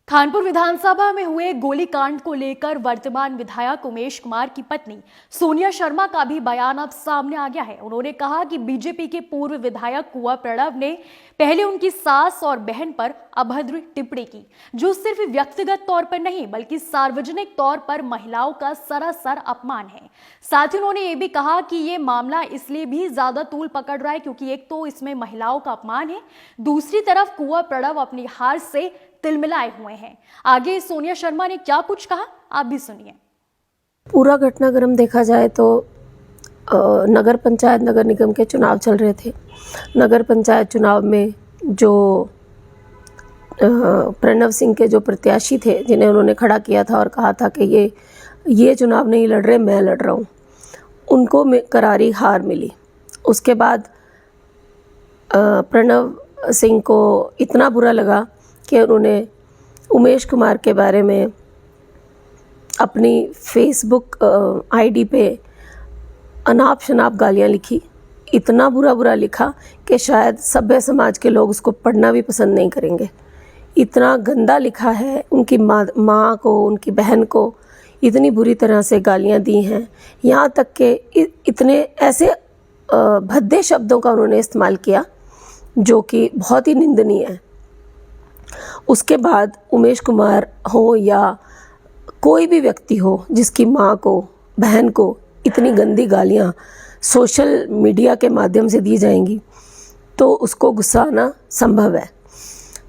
कानपुर विधानसभा में हुए गोलीकांड को लेकर वर्तमान विधायक उमेश कुमार की पत्नी सोनिया शर्मा का भी बयान अब सामने आ गया है। उन्होंने कहा कि बीजेपी के पूर्व विधायक कुंवर प्रणव ने पहले उनकी सास और बहन पर अभद्र टिप्पणी की, जो सिर्फ व्यक्तिगत तौर पर नहीं बल्कि सार्वजनिक तौर पर महिलाओं का सरासर अपमान है। साथ ही उन्होंने ये भी कहा कि ये मामला इसलिए भी ज्यादा तूल पकड़ रहा है क्योंकि एक तो इसमें महिलाओं का अपमान है, दूसरी तरफ कुंवर प्रणव अपनी हार से तिलमिलाए हुए हैं। आगे सोनिया शर्मा ने क्या कुछ कहा, आप भी सुनिए। पूरा घटनाक्रम देखा जाए तो नगर पंचायत नगर निगम के चुनाव चल रहे थे। नगर पंचायत चुनाव में जो प्रणव सिंह के जो प्रत्याशी थे, जिन्हें उन्होंने खड़ा किया था और कहा था कि ये चुनाव नहीं लड़ रहे, मैं लड़ रहा हूँ, उनको करारी हार मिली। उसके बाद प्रणव सिंह को इतना बुरा लगा कि उन्होंने उमेश कुमार के बारे में अपनी फेसबुक आईडी पे अनाप शनाप गालियाँ लिखी। इतना बुरा लिखा कि शायद सभ्य समाज के लोग उसको पढ़ना भी पसंद नहीं करेंगे। इतना गंदा लिखा है। उनकी माँ को, उनकी बहन को इतनी बुरी तरह से गालियाँ दी हैं। यहाँ तक कि इतने ऐसे भद्दे शब्दों का उन्होंने इस्तेमाल किया जो कि बहुत ही निंदनीय है। उसके बाद उमेश कुमार हो या कोई भी व्यक्ति हो जिसकी माँ को, बहन को इतनी गंदी गालियाँ सोशल मीडिया के माध्यम से दी जाएंगी तो उसको गुस्सा आना संभव है।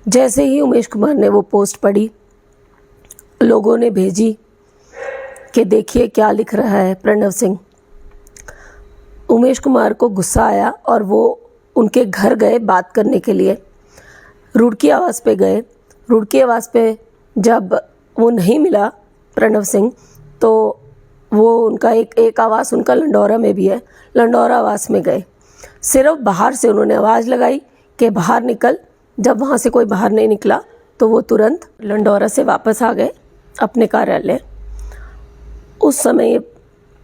जैसे ही उमेश कुमार ने वो पोस्ट पढ़ी, लोगों ने भेजी कि देखिए क्या लिख रहा है प्रणव सिंह। उमेश कुमार को गुस्सा आया और वो उनके घर गए बात करने के लिए। रुड़की आवास पे गए। रुड़की आवास पे जब वो नहीं मिला प्रणव सिंह, तो वो उनका एक आवास उनका लंडौरा में भी है, लंडौरा आवास में गए। सिर्फ बाहर से उन्होंने आवाज़ लगाई कि बाहर निकल। जब वहाँ से कोई बाहर नहीं निकला तो वो तुरंत लंडौरा से वापस आ गए अपने कार्यालय। उस समय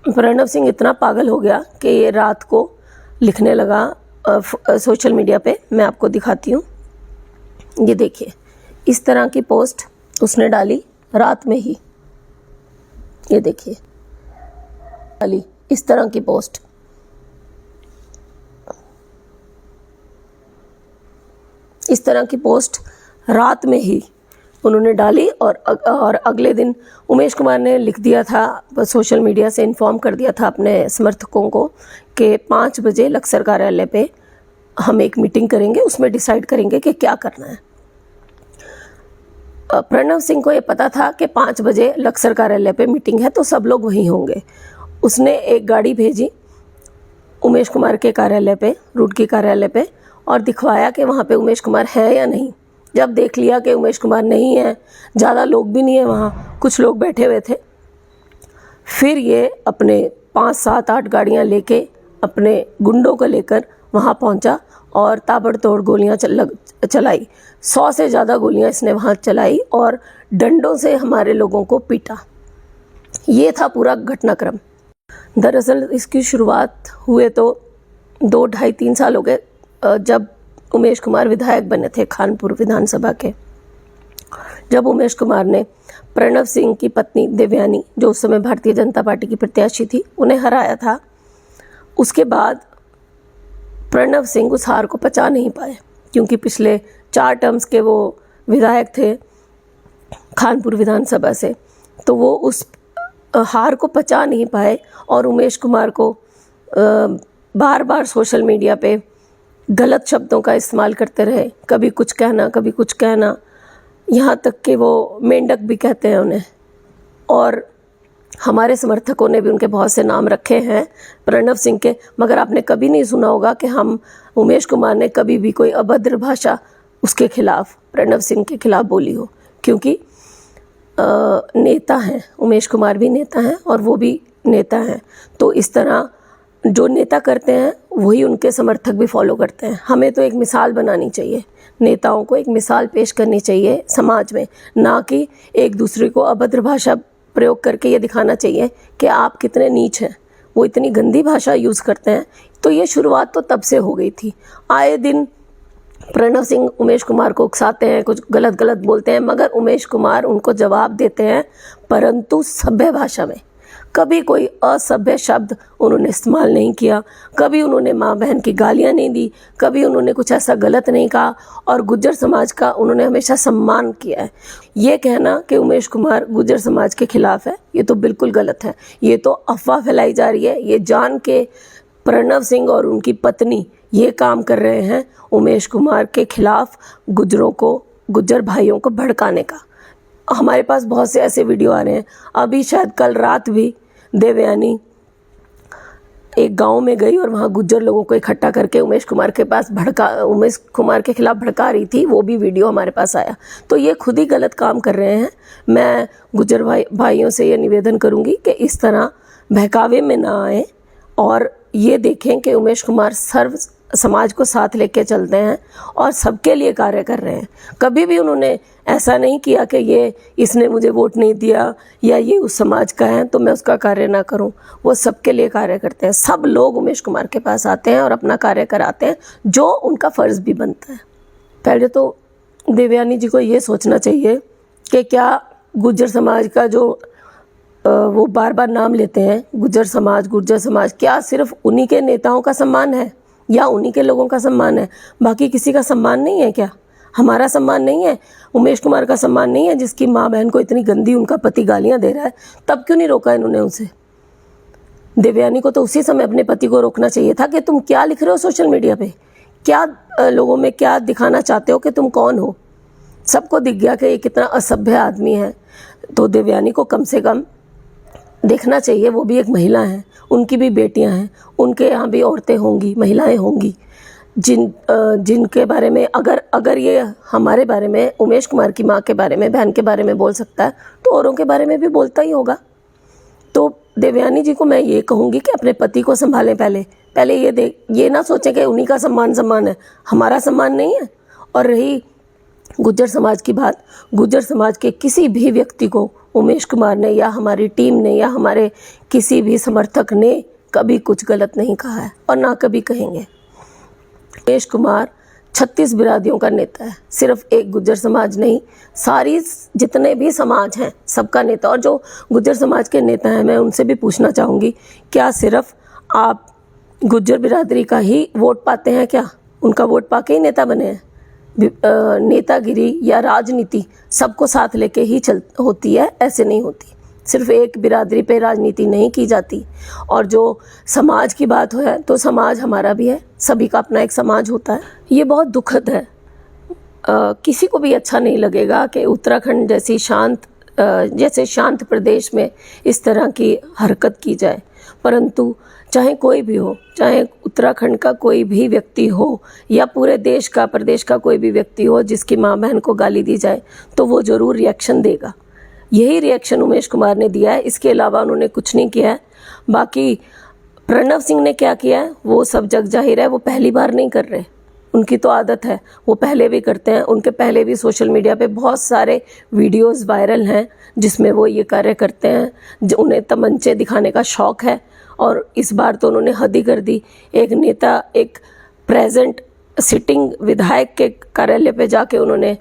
प्रणव सिंह इतना पागल हो गया कि ये रात को लिखने लगा सोशल मीडिया पे। मैं आपको दिखाती हूँ, ये देखिए, इस तरह की पोस्ट उसने डाली रात में ही। ये देखिए, डाली इस तरह की पोस्ट। इस तरह की पोस्ट रात में ही उन्होंने डाली और अगले दिन उमेश कुमार ने लिख दिया था, सोशल मीडिया से इन्फॉर्म कर दिया था अपने समर्थकों को कि 5 बजे लक्सर कार्यालय पे हम एक मीटिंग करेंगे, उसमें डिसाइड करेंगे कि क्या करना है। प्रणव सिंह को ये पता था कि 5 बजे लक्सर कार्यालय पे मीटिंग है तो सब लोग वहीं होंगे। उसने एक गाड़ी भेजी उमेश कुमार के कार्यालय पे, रुड़की कार्यालय पे, और दिखवाया कि वहाँ पे उमेश कुमार है या नहीं। जब देख लिया कि उमेश कुमार नहीं है, ज़्यादा लोग भी नहीं है वहाँ, कुछ लोग बैठे हुए थे, फिर ये अपने 5, 7, 8 गाड़ियाँ लेके अपने गुंडों को लेकर वहाँ पहुँचा और ताबड़तोड़ गोलियाँ चलाई। 100 से ज़्यादा गोलियाँ इसने वहाँ चलाई और डंडों से हमारे लोगों को पीटा। ये था पूरा घटनाक्रम। दरअसल इसकी शुरुआत हुए तो 2, 2.5, 3 साल हो गए जब उमेश कुमार विधायक बने थे कानपुर विधानसभा के। जब उमेश कुमार ने प्रणव सिंह की पत्नी देवयानी, जो उस समय भारतीय जनता पार्टी की प्रत्याशी थी, उन्हें हराया था, उसके बाद प्रणव सिंह उस हार को पचा नहीं पाए क्योंकि पिछले 4 टर्म्स के वो विधायक थे कानपुर विधानसभा से, तो वो उस हार को पचा नहीं पाए और उमेश कुमार को बार बार सोशल मीडिया पे गलत शब्दों का इस्तेमाल करते रहे। कभी कुछ कहना, कभी कुछ कहना, यहाँ तक कि वो मेंढक भी कहते हैं उन्हें। और हमारे समर्थकों ने भी उनके बहुत से नाम रखे हैं प्रणव सिंह के, मगर आपने कभी नहीं सुना होगा कि हम उमेश कुमार ने कभी भी कोई अभद्र भाषा उसके खिलाफ, प्रणव सिंह के खिलाफ बोली हो, क्योंकि नेता हैं, उमेश कुमार भी नेता हैं और वो भी नेता हैं। तो इस तरह जो नेता करते हैं वही उनके समर्थक भी फॉलो करते हैं। हमें तो एक मिसाल बनानी चाहिए, नेताओं को एक मिसाल पेश करनी चाहिए समाज में, ना कि एक दूसरे को अभद्र भाषा प्रयोग करके ये दिखाना चाहिए कि आप कितने नीच हैं। वो इतनी गंदी भाषा यूज़ करते हैं। तो ये शुरुआत तो तब से हो गई थी। आए दिन प्रणव सिंह उमेश कुमार को उकसाते हैं, कुछ गलत गलत बोलते हैं, मगर उमेश कुमार उनको जवाब देते हैं, परंतु सभ्य भाषा में। कभी कोई असभ्य शब्द उन्होंने इस्तेमाल नहीं किया, कभी उन्होंने माँ बहन की गालियाँ नहीं दी, कभी उन्होंने कुछ ऐसा गलत नहीं कहा, और गुज्जर समाज का उन्होंने हमेशा सम्मान किया है। ये कहना कि उमेश कुमार गुज्जर समाज के खिलाफ है, ये तो बिल्कुल गलत है। ये तो अफवाह फैलाई जा रही है। ये जान के प्रणव सिंह और उनकी पत्नी ये काम कर रहे हैं उमेश कुमार के खिलाफ, गुज्जर भाइयों को भड़काने का। हमारे पास बहुत से ऐसे वीडियो आ रहे हैं। अभी शायद कल रात भी देवयानी एक गांव में गई और वहां गुज्जर लोगों को इकट्ठा करके उमेश कुमार के खिलाफ भड़का रही थी। वो भी वीडियो हमारे पास आया। तो ये खुद ही गलत काम कर रहे हैं। मैं गुज्जर भाइयों से ये निवेदन करूंगी कि इस तरह बहकावे में ना आए और ये देखें कि उमेश कुमार सर्व समाज को साथ लेके चलते हैं और सबके लिए कार्य कर रहे हैं। कभी भी उन्होंने ऐसा नहीं किया कि इसने मुझे वोट नहीं दिया या ये उस समाज का है तो मैं उसका कार्य ना करूं। वो सबके लिए कार्य करते हैं। सब लोग उमेश कुमार के पास आते हैं और अपना कार्य कराते हैं, जो उनका फ़र्ज़ भी बनता है। पहले तो देवयानी जी को ये सोचना चाहिए कि क्या गुज्जर समाज का जो वो बार बार नाम लेते हैं, गुज्जर समाज, क्या सिर्फ उन्हीं के नेताओं का सम्मान है या उन्हीं के लोगों का सम्मान है? बाकी किसी का सम्मान नहीं है क्या? हमारा सम्मान नहीं है? उमेश कुमार का सम्मान नहीं है, जिसकी माँ बहन को इतनी गंदी उनका पति गालियाँ दे रहा है? तब क्यों नहीं रोका इन्होंने उसे? देवयानी को तो उसी समय अपने पति को रोकना चाहिए था कि तुम क्या लिख रहे हो सोशल मीडिया पे, क्या लोगों में क्या दिखाना चाहते हो कि तुम कौन हो। सबको दिख गया कि ये कितना असभ्य आदमी है। तो देवयानी को कम से कम देखना चाहिए, वो भी एक महिला हैं, उनकी भी बेटियां हैं, उनके यहाँ भी औरतें होंगी, महिलाएं होंगी, जिनके बारे में अगर ये हमारे बारे में, उमेश कुमार की माँ के बारे में, बहन के बारे में बोल सकता है तो औरों के बारे में भी बोलता ही होगा। तो देवयानी जी को मैं ये कहूँगी कि अपने पति को संभालें। पहले ये ना सोचें कि उन्हीं का सम्मान है, हमारा सम्मान नहीं है। और रही गुज्जर समाज की बात, गुज्जर समाज के किसी भी व्यक्ति को उमेश कुमार ने या हमारी टीम ने या हमारे किसी भी समर्थक ने कभी कुछ गलत नहीं कहा है और ना कभी कहेंगे। उमेश कुमार 36 बिरादरियों का नेता है, सिर्फ एक गुज्जर समाज नहीं, सारी जितने भी समाज हैं सबका नेता। और जो गुज्जर समाज के नेता हैं, मैं उनसे भी पूछना चाहूँगी, क्या सिर्फ आप गुज्जर बिरादरी का ही वोट पाते हैं क्या? उनका वोट पाके ही नेता बने हैं? नेतागिरी या राजनीति सबको साथ लेके ही होती है, ऐसे नहीं होती। सिर्फ एक बिरादरी पे राजनीति नहीं की जाती। और जो समाज की बात है तो समाज हमारा भी है, सभी का अपना एक समाज होता है। ये बहुत दुखद है। किसी को भी अच्छा नहीं लगेगा कि उत्तराखंड जैसे शांत प्रदेश में इस तरह की हरकत की जाए। परंतु चाहे कोई भी हो, चाहे उत्तराखंड का कोई भी व्यक्ति हो या पूरे प्रदेश का कोई भी व्यक्ति हो जिसकी माँ बहन को गाली दी जाए, तो वो ज़रूर रिएक्शन देगा। यही रिएक्शन उमेश कुमार ने दिया है, इसके अलावा उन्होंने कुछ नहीं किया है। बाकी प्रणव सिंह ने क्या किया है वो सब जग जाहिर है, वो पहली बार नहीं कर रहे, उनकी तो आदत है, वो पहले भी करते हैं। उनके पहले भी सोशल मीडिया पे बहुत सारे वीडियोस वायरल हैं जिसमें वो ये कार्य करते हैं, जो उन्हें तमंचे दिखाने का शौक़ है। और इस बार तो उन्होंने हद ही कर दी। एक नेता, एक प्रेजेंट सिटिंग विधायक के कार्यालय पे जाके उन्होंने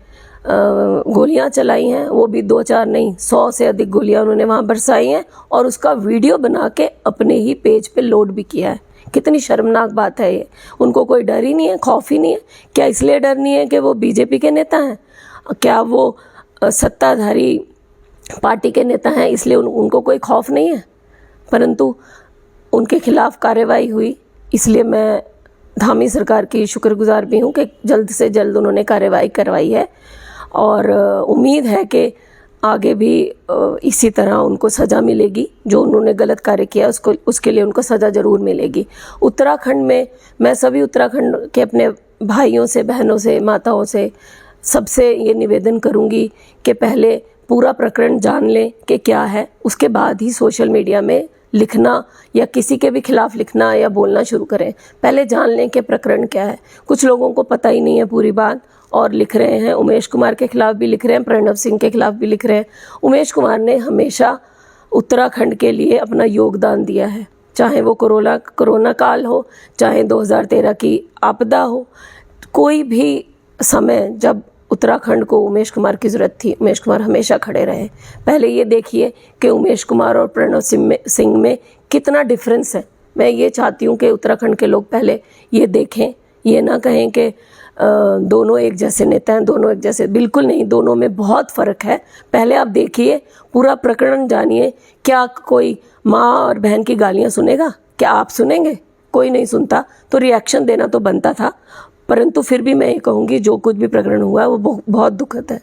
गोलियां चलाई हैं, वो भी 2-4 नहीं 100 से अधिक गोलियां उन्होंने वहाँ बरसाई हैं और उसका वीडियो बना के अपने ही पेज पे लोड भी किया है। कितनी शर्मनाक बात है ये। उनको कोई डर ही नहीं है, खौफ ही नहीं है। क्या इसलिए डर नहीं है कि वो बीजेपी के नेता हैं? क्या वो सत्ताधारी पार्टी के नेता हैं इसलिए उनको कोई खौफ नहीं है? परंतु उनके खिलाफ कार्रवाई हुई, इसलिए मैं धामी सरकार की शुक्रगुजार भी हूँ कि जल्द से जल्द उन्होंने कार्रवाई करवाई है। और उम्मीद है कि आगे भी इसी तरह उनको सज़ा मिलेगी। जो उन्होंने गलत कार्य किया उसके लिए उनको सज़ा ज़रूर मिलेगी। उत्तराखंड में मैं सभी उत्तराखंड के अपने भाइयों से, बहनों से, माताओं से, सबसे ये निवेदन करूँगी कि पहले पूरा प्रकरण जान लें कि क्या है, उसके बाद ही सोशल मीडिया में लिखना या किसी के भी खिलाफ लिखना या बोलना शुरू करें। पहले जान लें कि प्रकरण क्या है। कुछ लोगों को पता ही नहीं है पूरी बात और लिख रहे हैं। उमेश कुमार के खिलाफ भी लिख रहे हैं, प्रणव सिंह के खिलाफ भी लिख रहे हैं। उमेश कुमार ने हमेशा उत्तराखंड के लिए अपना योगदान दिया है, चाहे वो कोरोना काल हो, चाहे 2013 की आपदा हो, कोई भी समय जब उत्तराखंड को उमेश कुमार की ज़रूरत थी, उमेश कुमार हमेशा खड़े रहे। पहले ये देखिए कि उमेश कुमार और प्रणव सिंह में कितना डिफरेंस है। मैं ये चाहती हूँ कि उत्तराखंड के लोग पहले ये देखें, ये ना कहें कि दोनों एक जैसे नेता हैं, दोनों एक जैसे, बिल्कुल नहीं, दोनों में बहुत फ़र्क है। पहले आप देखिए, पूरा प्रकरण जानिए। क्या कोई माँ और बहन की गालियाँ सुनेगा? क्या आप सुनेंगे? कोई नहीं सुनता। तो रिएक्शन देना तो बनता था, परंतु फिर भी मैं ये कहूँगी जो कुछ भी प्रकरण हुआ है वो बहुत दुखद है।